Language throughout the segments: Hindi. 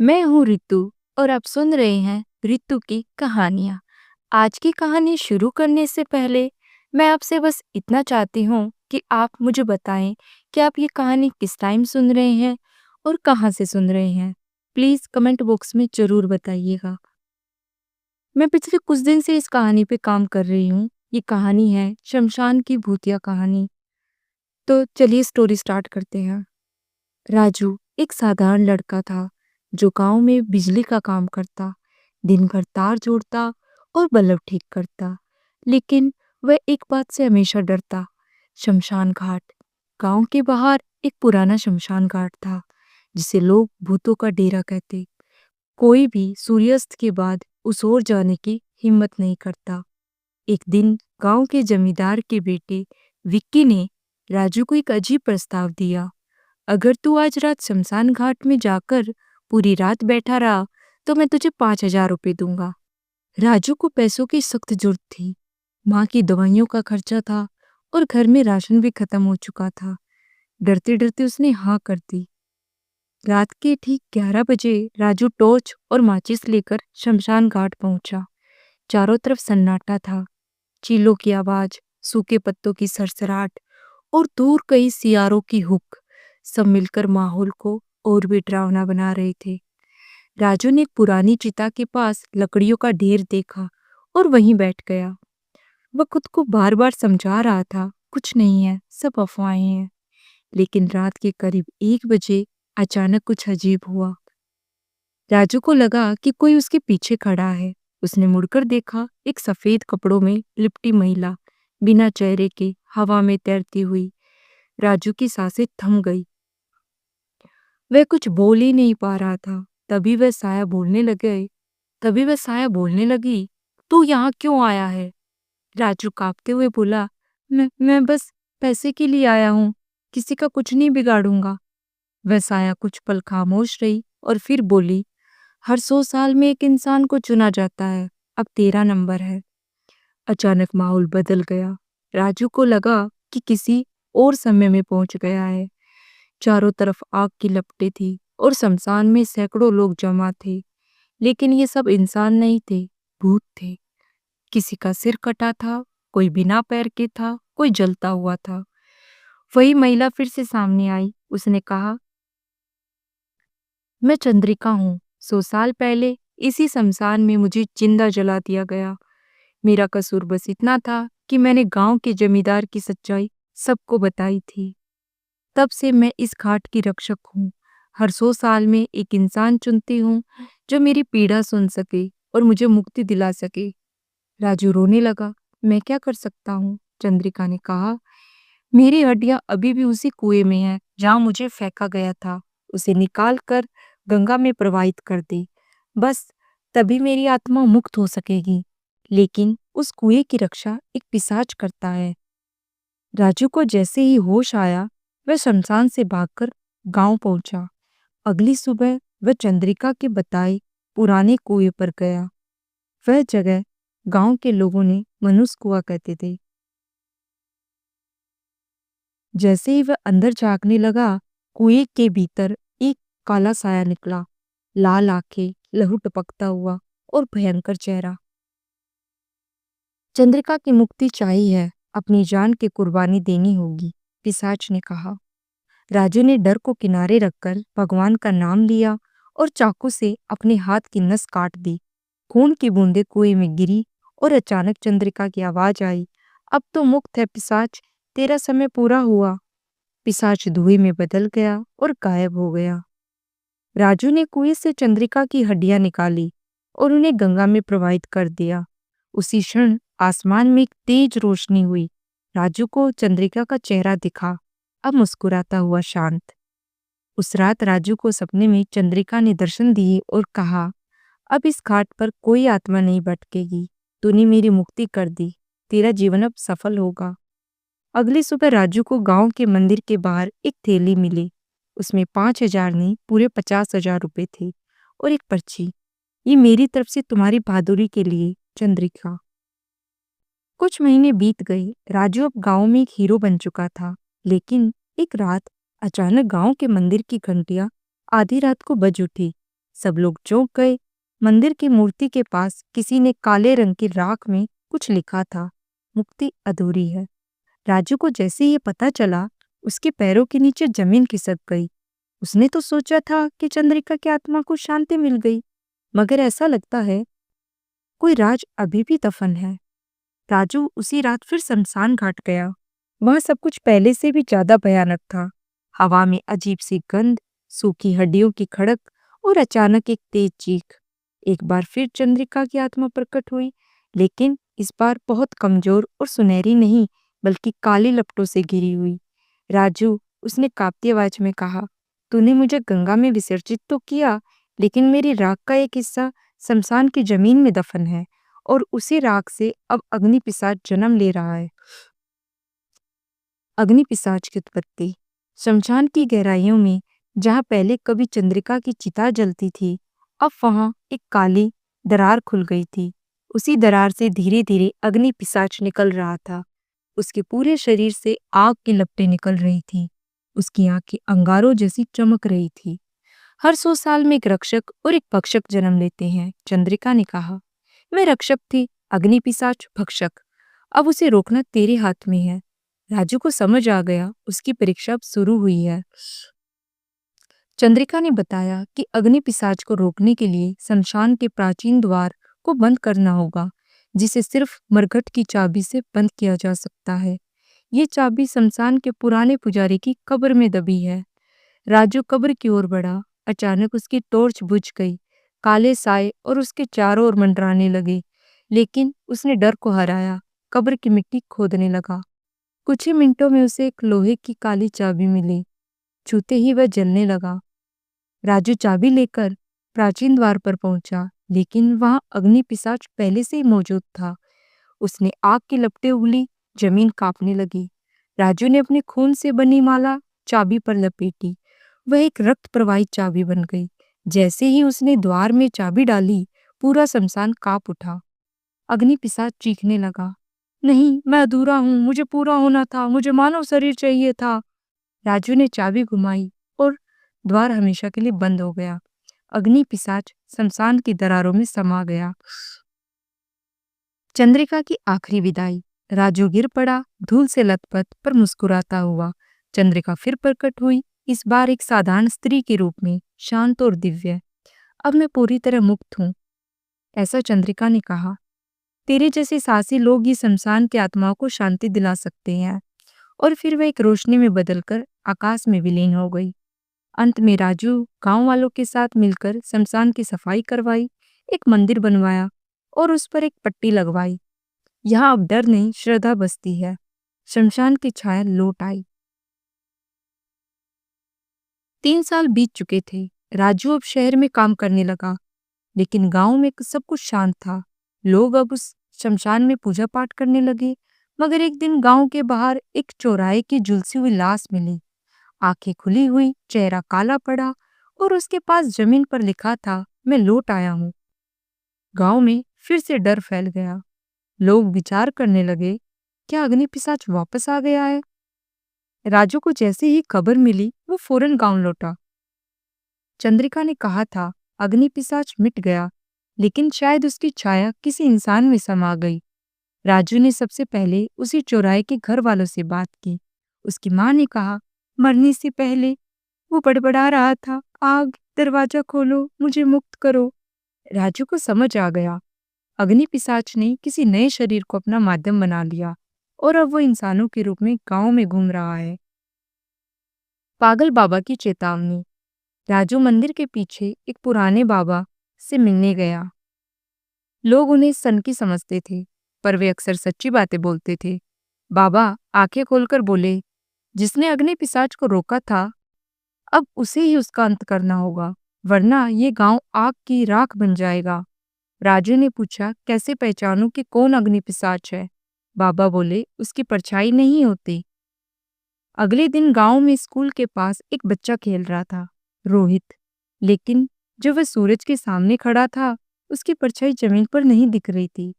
मैं हूँ रितु और आप सुन रहे हैं रितु की कहानियाँ। आज की कहानी शुरू करने से पहले मैं आपसे बस इतना चाहती हूँ कि आप मुझे बताएं कि आप ये कहानी किस टाइम सुन रहे हैं और कहाँ से सुन रहे हैं। प्लीज़ कमेंट बॉक्स में ज़रूर बताइएगा। मैं पिछले कुछ दिन से इस कहानी पे काम कर रही हूँ। ये कहानी है शमशान की भूतिया कहानी। तो चलिए स्टोरी स्टार्ट करते हैं। राजू एक साधारण लड़का था जो गांव में बिजली का काम करता, दिन भर तार जोड़ता और बल्ब ठीक करता। लेकिन वह एक बात से हमेशा डरता, शमशान घाट। गांव के बाहर एक पुराना शमशान घाट था जिसे लोग भूतों का डेरा कहते। कोई भी सूर्यास्त के बाद उस ओर जाने की हिम्मत नहीं करता। एक दिन गांव के जमींदार के बेटे विक्की ने राजू को एक अजीब प्रस्ताव दिया। अगर तू आज रात शमशान घाट में जाकर पूरी रात बैठा रहा तो मैं तुझे 5,000 रुपये दूंगा। राजू को पैसों की सख्त जरूरत थी। माँ की दवाइयों का खर्चा था और घर में राशन भी खत्म हो चुका था। डरते डरते उसने हाँ कर दी। रात के ठीक 11 बजे राजू टॉर्च और माचिस लेकर शमशान घाट पहुंचा। चारों तरफ सन्नाटा था। चीलों की आवाज, सूखे पत्तों की सरसराहट और दूर कई सियारों की हुक सब मिलकर माहौल को और भी डरावना बना रहे थे। राजू ने एक पुरानी चिता के पास लकड़ियों का ढेर देखा और वहीं बैठ गया। वह खुद को बार बार समझा रहा था, कुछ नहीं है, सब अफवाहें हैं। लेकिन रात के करीब 1 बजे अचानक कुछ अजीब हुआ। राजू को लगा कि कोई उसके पीछे खड़ा है। उसने मुड़कर देखा, एक सफेद कपड़ों में लिपटी महिला बिना चेहरे के हवा में तैरती हुई। राजू की सांसें थम गई। वह कुछ बोल ही नहीं पा रहा था। तभी वह साया बोलने लगी, तू यहाँ क्यों आया है? राजू कांपते हुए बोला, मैं बस पैसे के लिए आया हूँ, किसी का कुछ नहीं बिगाड़ूंगा। वह साया कुछ पल खामोश रही और फिर बोली, हर 100 साल में एक इंसान को चुना जाता है, अब तेरा नंबर है। अचानक माहौल बदल गया। राजू को लगा कि किसी और समय में पहुंच गया है। चारों तरफ आग की लपटें थी और शमशान में सैकड़ों लोग जमा थे। लेकिन ये सब इंसान नहीं थे, भूत थे। किसी का सिर कटा था, कोई बिना पैर के था, कोई जलता हुआ था। वही महिला फिर से सामने आई। उसने कहा, मैं चंद्रिका हूँ। 100 साल पहले इसी शमशान में मुझे जिंदा जला दिया गया। मेरा कसूर बस इतना था कि मैंने गांव के जमींदार की सच्चाई सबको बताई थी। तब से मैं इस घाट की रक्षक हूँ। हर 100 साल में एक इंसान चुनती हूँ जो मेरी पीड़ा सुन सके और मुझे मुक्ति दिला सके। राजू रोने लगा। मैं क्या कर सकता हूँ? चंद्रिका ने कहा, मेरी हड्डियां अभी भी उसी कुएं में हैं जहां मुझे फेंका गया था। उसे निकाल कर गंगा में प्रवाहित कर दे। बस तभी मेरी आत्मा मुक्त हो सकेगी। लेकिन उस कुएं की रक्षा एक पिशाच करता है। राजू को जैसे ही होश आया, वह शमशान से भागकर गांव पहुंचा। अगली सुबह वह चंद्रिका के बताए पुराने कुएं पर गया। वह जगह गांव के लोगों ने मनुष्य कुआं कहते थे। जैसे ही वह अंदर झांकने लगा, कुएं के भीतर एक काला साया निकला। लाल आंखें, लहू टपकता हुआ और भयंकर चेहरा। चंद्रिका की मुक्ति चाहिए है, अपनी जान की कुर्बानी देनी होगी, पिशाच ने कहा। राजू ने डर को किनारे रखकर भगवान का नाम लिया और चाकू से अपने हाथ की नस काट दी। खून की बूंदें कुएं में गिरी और अचानक चंद्रिका की आवाज आई, अब तो मुक्त है पिशाच, तेरा समय पूरा हुआ। पिशाच धुएं में बदल गया और गायब हो गया। राजू ने कुएं से चंद्रिका की हड्डियां निकाली और उन्हें गंगा में प्रवाहित कर दिया। उसी क्षण आसमान में एक तेज रोशनी हुई। राजू को चंद्रिका का चेहरा दिखा, अब मुस्कुराता हुआ शांत। उस रात राजू को सपने में चंद्रिका ने दर्शन दिए और कहा, अब इस घाट पर कोई आत्मा नहीं भटकेगी। तूने मेरी मुक्ति कर दी, तेरा जीवन अब सफल होगा। अगली सुबह राजू को गांव के मंदिर के बाहर एक थैली मिली। उसमें 5,000 नहीं, पूरे 50,000 रुपये थे और एक पर्ची। ये मेरी तरफ से तुम्हारी बहादुरी के लिए, चंद्रिका। कुछ महीने बीत गए। राजू अब गांव में एक हीरो बन चुका था। लेकिन एक रात अचानक गांव के मंदिर की घंटियां आधी रात को बज उठी। सब लोग चौंक गए। मंदिर की मूर्ति के पास किसी ने काले रंग की राख में कुछ लिखा था, मुक्ति अधूरी है। राजू को जैसे ये पता चला, उसके पैरों के नीचे जमीन खिसक गई। उसने तो सोचा था कि चंद्रिका की आत्मा को शांति मिल गई, मगर ऐसा लगता है कोई राज अभी भी दफन है। राजू उसी रात फिर शमशान घाट गया। वहां सब कुछ पहले से भी ज्यादा भयानक था। हवा में अजीब सी गंध, सूखी हड्डियों की खड़क और अचानक एक तेज चीख। एक बार फिर चंद्रिका की आत्मा प्रकट हुई, लेकिन इस बार बहुत कमजोर और सुनहरी नहीं, बल्कि काली लपटों से घिरी हुई। राजू, उसने कांपती आवाज में कहा, तूने मुझे गंगा में विसर्जित तो किया, लेकिन मेरी राख का एक हिस्सा शमशान की जमीन में दफन है, और उसी राख से अब अग्नि पिशाच जन्म ले रहा है। अग्नि पिशाच की उत्पत्ति। शमशान की गहराइयों में, जहां पहले कभी चंद्रिका की चिता जलती थी, अब वहां एक काली दरार खुल गई थी। उसी दरार से धीरे धीरे अग्नि पिशाच निकल रहा था। उसके पूरे शरीर से आग की लपटें निकल रही थी। उसकी आंखें अंगारों जैसी चमक रही थी। हर 100 साल में एक रक्षक और एक भक्षक जन्म लेते हैं, चंद्रिका ने कहा। मैं रक्षक थी, अग्नि पिशाच भक्षक। अब उसे रोकना तेरे हाथ में है। राजू को समझ आ गया, उसकी परीक्षा अब शुरू हुई है। चंद्रिका ने बताया कि अग्नि पिशाच को रोकने के लिए शमशान के प्राचीन द्वार को बंद करना होगा, जिसे सिर्फ मरघट की चाबी से बंद किया जा सकता है। ये चाबी शमशान के पुराने पुजारी की कब्र में दबी है। राजू कब्र की ओर बढ़ा। अचानक उसकी टॉर्च बुझ गई। काले साए और उसके चारों ओर मंडराने लगे, लेकिन उसने डर को हराया। कब्र की मिट्टी खोदने लगा। कुछ ही मिनटों में उसे एक लोहे की काली चाबी मिली। छूते ही वह जलने लगा। राजू चाबी लेकर प्राचीन द्वार पर पहुंचा, लेकिन वहां अग्नि पिशाच पहले से ही मौजूद था। उसने आग की लपटें उगली, जमीन कांपने लगी। राजू ने अपने खून से बनी माला चाबी पर लपेटी। वह एक रक्त प्रवाहित चाबी बन गई। जैसे ही उसने द्वार में चाबी डाली, पूरा शमशान कांप उठा। अग्नि पिशाच चीखने लगा, नहीं, मैं अधूरा हूं, मुझे पूरा होना था, मुझे मानव शरीर चाहिए था। राजू ने चाबी घुमाई और द्वार हमेशा के लिए बंद हो गया। अग्नि पिशाच शमशान की दरारों में समा गया। चंद्रिका की आखिरी विदाई। राजू गिर पड़ा, धूल से लथपथ पर मुस्कुराता हुआ। चंद्रिका फिर प्रकट हुई, इस बार एक साधारण स्त्री के रूप में, शांत और दिव्य। अब मैं पूरी तरह मुक्त हूँ, ऐसा चंद्रिका ने कहा। तेरे जैसे साहसी लोग ही शमशान की आत्माओं को शांति दिला सकते हैं। और फिर वह एक रोशनी में बदलकर आकाश में विलीन हो गई। अंत में राजू गांव वालों के साथ मिलकर शमशान की सफाई करवाई, एक मंदिर बनवाया और उस पर एक पट्टी लगवाई। यहाँ अब डर नहीं, श्रद्धा बसती है। शमशान की छाया लौट आई। 3 साल बीत चुके थे। राजू अब शहर में काम करने लगा, लेकिन गांव में सब कुछ शांत था। लोग अब उस शमशान में पूजा पाठ करने लगे। मगर एक दिन गांव के बाहर एक चौराहे की झुलसी हुई लाश मिली। आंखें खुली हुई, चेहरा काला पड़ा और उसके पास जमीन पर लिखा था, मैं लौट आया हूँ। गांव में फिर से डर फैल गया। लोग विचार करने लगे, क्या अग्नि पिशाच वापस आ गया है? राजू को जैसे ही खबर मिली, वो फौरन गांव लौटा। चंद्रिका ने कहा था, अग्नि पिशाच मिट गया, लेकिन शायद उसकी छाया किसी इंसान में समा गई। राजू ने सबसे पहले उसी चौराहे के घर वालों से बात की। उसकी माँ ने कहा, मरने से पहले वो बड़बड़ा रहा था, आग, दरवाजा खोलो, मुझे मुक्त करो। राजू को समझ आ गया, अग्नि पिशाच ने किसी नए शरीर को अपना माध्यम बना लिया और अब वो इंसानों के रूप में गांव में घूम रहा है। पागल बाबा की चेतावनी। राजू मंदिर के पीछे एक पुराने बाबा से मिलने गया। लोग उन्हें सनकी समझते थे, पर वे अक्सर सच्ची बातें बोलते थे। बाबा आंखें खोलकर बोले, जिसने अग्नि पिशाच को रोका था, अब उसे ही उसका अंत करना होगा, वरना ये गांव आग की राख बन जाएगा। राजू ने पूछा, कैसे पहचानूं कि कौन अग्नि पिशाच है? बाबा बोले, उसकी परछाई नहीं होती। अगले दिन गांव में स्कूल के पास एक बच्चा खेल रहा था, रोहित। लेकिन जब वह सूरज के सामने खड़ा था, उसकी परछाई जमीन पर नहीं दिख रही थी।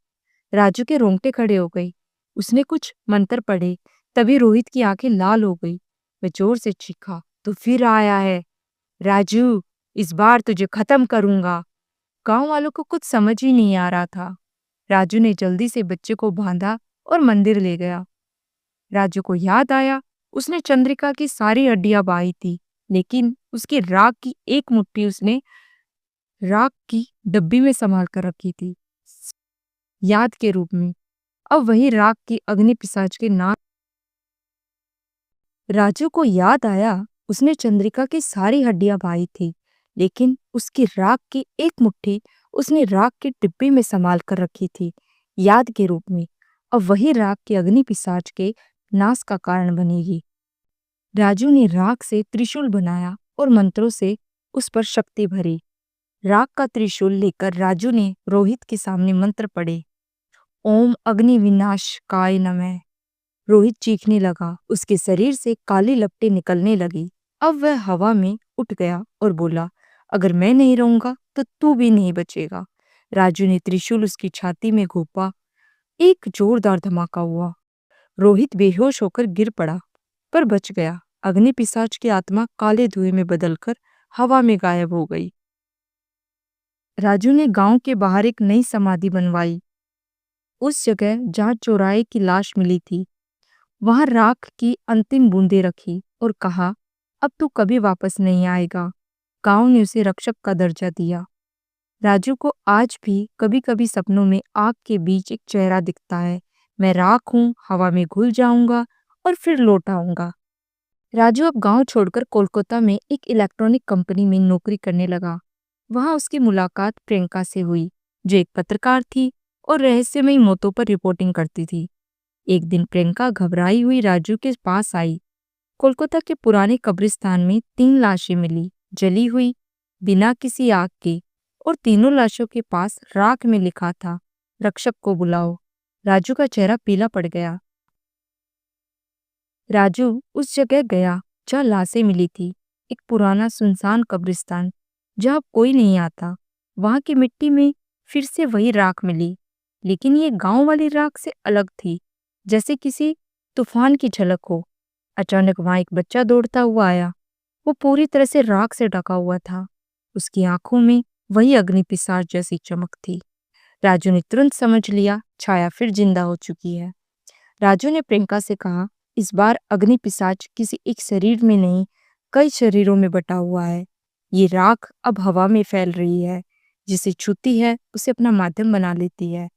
राजू के रोंगटे खड़े हो गए। उसने कुछ मंत्र पढ़े, तभी रोहित की आंखें लाल हो गई। वह जोर से चीखा, तो फिर आया है। राजू, इस बार तुझे खत्म करूंगा। गांव वालों को कुछ समझ ही नहीं आ रहा था। राजू ने जल्दी से बच्चे को बांधा और मंदिर ले गया। राजू को याद आया, उसने चंद्रिका की सारी हड्डियां बाई थी, लेकिन उसकी राख की एक मुट्ठी उसने राख की डब्बी में संभाल कर रखी थी, याद के रूप में। अब वही राख की अग्नि पिशाच के नाम। राजू को याद आया, उसने चंद्रिका की सारी हड्डियां बाई थी, लेकिन उसकी राख की एक मुट्ठी उसने राख की डिब्बी में संभाल कर रखी थी, याद के रूप में। अब वही राख की अग्नि पिशाच के नाश का कारण बनेगी। राजू ने राख से त्रिशूल बनाया और मंत्रों से उस पर शक्ति भरी। राख का त्रिशूल लेकर राजू ने रोहित के सामने मंत्र पढ़े। ओम अग्नि विनाशकाय नमः। रोहित चीखने लगा, उसके शरीर से काली लपटें निकलने लगी। अब वह हवा में उठ गया और बोला, अगर मैं नहीं रहूंगा तो तू भी नहीं बचेगा। राजू ने त्रिशूल उसकी छाती में घोंपा। एक जोरदार धमाका हुआ। रोहित बेहोश होकर गिर पड़ा, पर बच गया। अग्नि पिशाच की आत्मा काले धुएं में बदलकर हवा में गायब हो गई। राजू ने गांव के बाहर एक नई समाधि बनवाई, उस जगह जहां चौराहे की लाश मिली थी। वहां राख की अंतिम बूंदें रखी और कहा, अब तू कभी वापस नहीं आएगा। गांव ने उसे रक्षक का दर्जा दिया। राजू को आज भी कभी कभी सपनों में आग के बीच एक चेहरा दिखता है। मैं राख हूं, हवा में घुल जाऊंगा और फिर लौट आऊंगा। राजू अब गांव छोड़कर कोलकाता में एक इलेक्ट्रॉनिक कंपनी में नौकरी करने लगा। वहां उसकी मुलाकात प्रियंका से हुई, जो एक पत्रकार थी और रहस्यमयी मौतों पर रिपोर्टिंग करती थी। एक दिन प्रियंका घबराई हुई राजू के पास आई। कोलकाता के पुराने कब्रिस्तान में 3 लाशें मिली, जली हुई, बिना किसी आग के, और तीनों लाशों के पास राख में लिखा था, रक्षक को बुलाओ। राजू का चेहरा पीला पड़ गया। राजू उस जगह गया जहाँ लाशें मिली थी, एक पुराना सुनसान कब्रिस्तान जहाँ कोई नहीं आता। वहां की मिट्टी में फिर से वही राख मिली, लेकिन ये गांव वाली राख से अलग थी, जैसे किसी तूफान की झलक हो। अचानक वहां एक बच्चा दौड़ता हुआ आया। वो पूरी तरह से राख से ढका हुआ था। उसकी आंखों में वही अग्नि पिशाच जैसी चमक थी। राजू ने तुरंत समझ लिया, छाया फिर जिंदा हो चुकी है। राजू ने प्रियंका से कहा, इस बार अग्नि पिशाच किसी एक शरीर में नहीं, कई शरीरों में बटा हुआ है। ये राख अब हवा में फैल रही है, जिसे छूती है उसे अपना माध्यम बना लेती है।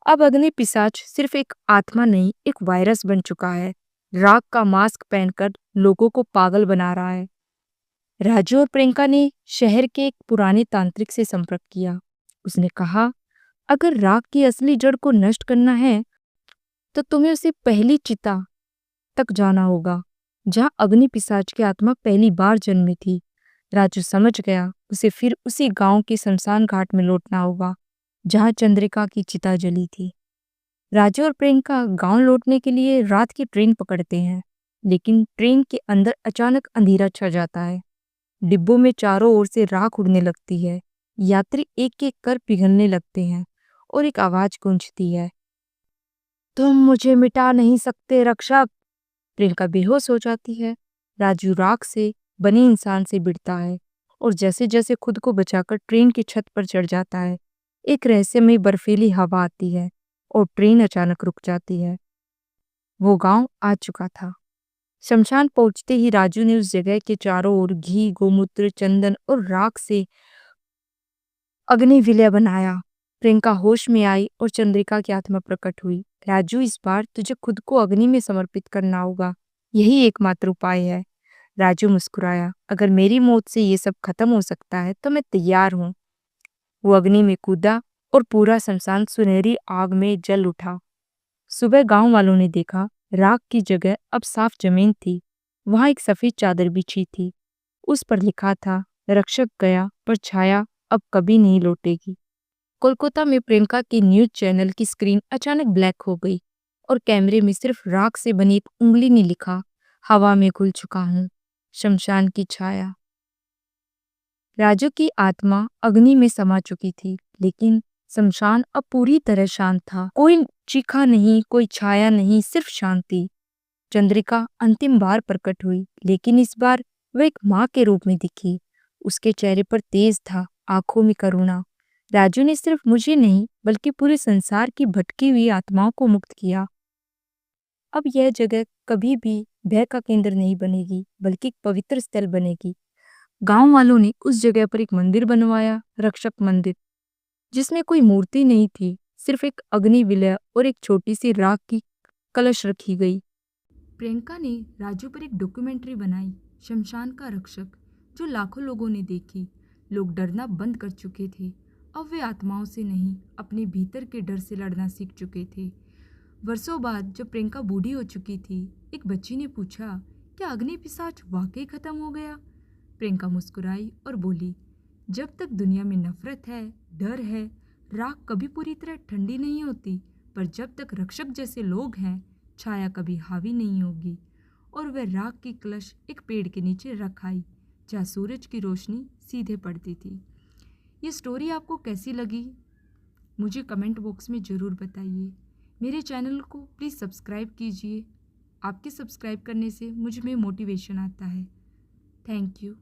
अब अग्नि पिशाच सिर्फ एक आत्मा नहीं, एक वायरस बन चुका है। राख का मास्क पहनकर लोगों को पागल बना रहा है। राजू और प्रियंका ने शहर के एक पुराने तांत्रिक से संपर्क किया। उसने कहा, अगर राख की असली जड़ को नष्ट करना है तो तुम्हें उसे पहली चिता तक जाना होगा, जहां अग्नि पिशाच की आत्मा पहली बार जन्मी थी। राजू समझ गया, उसे फिर उसी गांव के शमशान घाट में लौटना होगा जहां चंद्रिका की चिता जली थी। राजू और प्रियंका गांव लौटने के लिए रात की ट्रेन पकड़ते हैं, लेकिन ट्रेन के अंदर अचानक अंधेरा छा जाता है। डिब्बों में चारों ओर से राख उड़ने लगती है। यात्री एक एक कर पिघलने लगते हैं और एक आवाज गूंजती है, तुम मुझे मिटा नहीं सकते रक्षक। प्रियंका बेहोश हो जाती है। राजू राख से बने इंसान से भिड़ता है और जैसे जैसे खुद को बचाकर ट्रेन की छत पर चढ़ जाता है, एक रहस्यमयी बर्फीली हवा आती है और ट्रेन अचानक रुक जाती है। वो गांव आ चुका था। शमशान पहुंचते ही राजू ने उस जगह के चारों ओर घी, गोमूत्र, चंदन और राख से अग्नि विलय बनाया। प्रियंका होश में आई और चंद्रिका की आत्मा प्रकट हुई। राजू, इस बार तुझे खुद को अग्नि में समर्पित करना होगा, यही एकमात्र उपाय है। राजू मुस्कुराया, अगर मेरी मौत से ये सब खत्म हो सकता है तो मैं तैयार हूँ। वो अग्नि में कूदा और पूरा शमशान सुनहरी आग में जल उठा। सुबह गांव वालों ने देखा, राख की जगह अब साफ जमीन थी। वहां एक सफेद चादर बिछी थी। उस पर लिखा था, रक्षक गया पर छाया अब कभी नहीं लौटेगी। कोलकाता में प्रियंका की न्यूज चैनल की स्क्रीन अचानक ब्लैक हो गई और कैमरे में सिर्फ राख से बनी एक उंगली ने लिखा, हवा में घुल चुका हूं, शमशान की छाया। राजू की आत्मा अग्नि में समा चुकी थी, लेकिन शमशान अब पूरी तरह शांत था। कोई चीखा नहीं, कोई छाया नहीं, सिर्फ शांति। चंद्रिका अंतिम बार प्रकट हुई, लेकिन इस बार वह एक माँ के रूप में दिखी। उसके चेहरे पर तेज था, आंखों में करुणा। राजू ने सिर्फ मुझे नहीं बल्कि पूरे संसार की भटकी हुई आत्माओं को मुक्त किया। अब यह जगह कभी भी भय का केंद्र नहीं बनेगी, बल्कि एक पवित्र स्थल बनेगी। गांव वालों ने उस जगह पर एक मंदिर बनवाया, रक्षक मंदिर, जिसमें कोई मूर्ति नहीं थी, सिर्फ एक अग्नि विलय और एक छोटी सी राख की कलश रखी गई। प्रियंका ने राजू पर एक डॉक्यूमेंट्री बनाई, शमशान का रक्षक, जो लाखों लोगों ने देखी। लोग डरना बंद कर चुके थे। अब वे आत्माओं से नहीं, अपने भीतर के डर से लड़ना सीख चुके थे। वर्षों बाद जब प्रियंका बूढ़ी हो चुकी थी, एक बच्ची ने पूछा, क्या अग्नि पिशाच वाकई खत्म हो गया? प्रियंका मुस्कुराई और बोली, जब तक दुनिया में नफरत है, डर है, राख कभी पूरी तरह ठंडी नहीं होती। पर जब तक रक्षक जैसे लोग हैं, छाया कभी हावी नहीं होगी। और वह राख की कलश एक पेड़ के नीचे रख आई, जहाँ सूरज की रोशनी सीधे पड़ती थी। ये स्टोरी आपको कैसी लगी, मुझे कमेंट बॉक्स में ज़रूर बताइए। मेरे चैनल को प्लीज़ सब्सक्राइब कीजिए। आपके सब्सक्राइब करने से मुझ में मोटिवेशन आता है। Thank you.